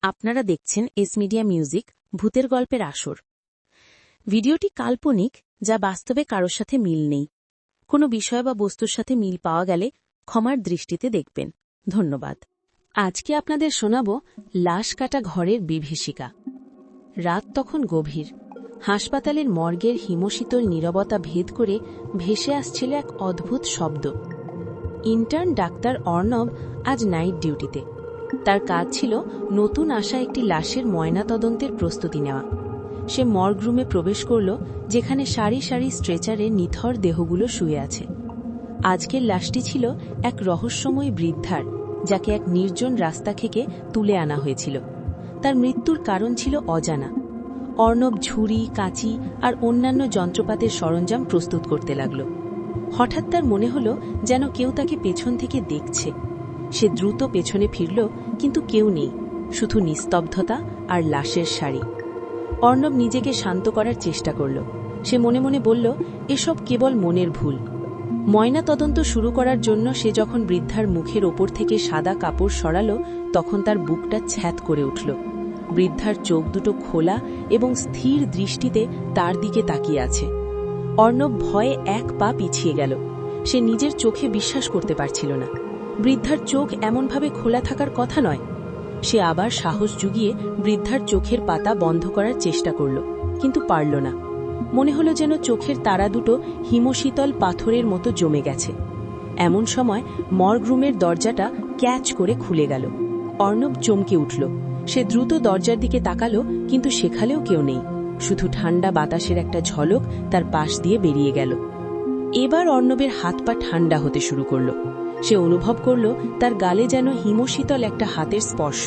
আপনারা দেখছেন S media music ভূতের গল্পের আসর। ভিডিওটি কাল্পনিক, যা বাস্তবে কারোর সাথে মিল নেই। কোনো বিষয় বা বস্তুর সাথে মিল পাওয়া গেলে ক্ষমার দৃষ্টিতে দেখবেন। ধন্যবাদ। আজকে আপনাদের শোনাব লাশ কাটা ঘরের বিভীষিকা। রাত তখন গভীর। হাসপাতালের মর্গের হিমশীতল নীরবতা ভেদ করে ভেসে আসছিল এক অদ্ভুত শব্দ। ইন্টার্ন ডাক্তার অর্ণব আজ নাইট ডিউটিতে। তার কাজ ছিল নতুন আসা একটি লাশের ময়নাতদন্তের প্রস্তুতি নেওয়া। সে মর্গ রুমে প্রবেশ করল, যেখানে সারি সারি স্ট্রেচারে নিথর দেহগুলো শুয়ে আছে। আজকের লাশটি ছিল এক রহস্যময় বৃদ্ধার, যাকে এক নির্জন রাস্তা থেকে তুলে আনা হয়েছিল। তার মৃত্যুর কারণ ছিল অজানা। অর্ণব ঝুড়ি, কাঁচি আর অন্যান্য যন্ত্রপাতির সরঞ্জাম প্রস্তুত করতে লাগল। হঠাৎ তার মনে হল যেন কেউ তাকে পেছন থেকে দেখছে। সে দ্রুত পেছনে ফিরল, কিন্তু কেউ নেই, শুধু নিস্তব্ধতা আর লাশের সারি। অর্ণব নিজেকে শান্ত করার চেষ্টা করল। সে মনে মনে বলল, এসব কেবল মনের ভুল। ময়না তদন্ত শুরু করার জন্য সে যখন বৃদ্ধার মুখের ওপর থেকে সাদা কাপড় সরাল, তখন তার বুকটা ছ্যাঁত করে উঠল। বৃদ্ধার চোখ দুটো খোলা এবং স্থির দৃষ্টিতে তার দিকে তাকিয়ে আছে। অর্ণব ভয়ে এক পা পিছিয়ে গেল। সে নিজের চোখে বিশ্বাস করতে পারছিল না। বৃদ্ধার চোখ এমনভাবে খোলা থাকার কথা নয়। সে আবার সাহস জুগিয়ে বৃদ্ধার চোখের পাতা বন্ধ করার চেষ্টা করল, কিন্তু পারল না। মনে হলো যেন চোখের তারা দুটো হিমশীতল পাথরের মতো জমে গেছে। এমন সময় মর্গ রুমের দরজাটা ক্যাচ করে খুলে গেল। অর্ণব চমকে উঠল। সে দ্রুত দরজার দিকে তাকালো, কিন্তু সেখানেও কেউ নেই। শুধু ঠান্ডা বাতাসের একটা ঝলক তার পাশ দিয়ে বেরিয়ে গেল। এবার অর্ণবের হাত পা ঠান্ডা হতে শুরু করল। সে অনুভব করল তার গালে যেন হিমশীতল একটা হাতের স্পর্শ।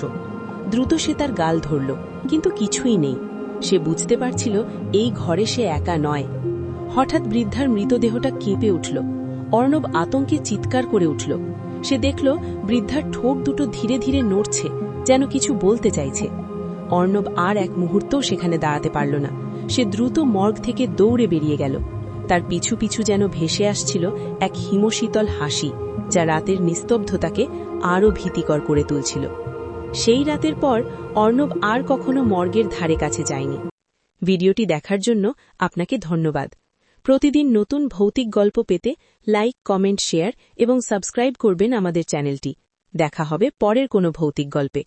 দ্রুত সে তার গাল ধরল, কিন্তু কিছুই নেই। সে বুঝতে পারছিল এই ঘরে সে একা নয়। হঠাৎ বৃদ্ধার মৃতদেহটা কেঁপে উঠল। অর্ণব আতঙ্কে চিৎকার করে উঠল। সে দেখল বৃদ্ধার ঠোঁট দুটো ধীরে ধীরে নড়ছে, যেন কিছু বলতে চাইছে। অর্ণব আর এক মুহূর্তও সেখানে দাঁড়াতে পারল না। সে দ্রুত মর্গ থেকে দৌড়ে বেরিয়ে গেল। তার পিছু পিছু যেন ভেসে আসছিল এক হিমশীতল হাসি, যা রাতের নিস্তব্ধতাকে আরও ভীতিকর করে তুলছিল। সেই রাতের পর অর্ণব আর কখনো মর্গের ধারে কাছে যায়নি। ভিডিওটি দেখার জন্য আপনাকে ধন্যবাদ। প্রতিদিন নতুন ভৌতিক গল্প পেতে লাইক, কমেন্ট, শেয়ার এবং সাবস্ক্রাইব করবেন আমাদের চ্যানেলটি। দেখা হবে পরের কোনো ভৌতিক গল্পে।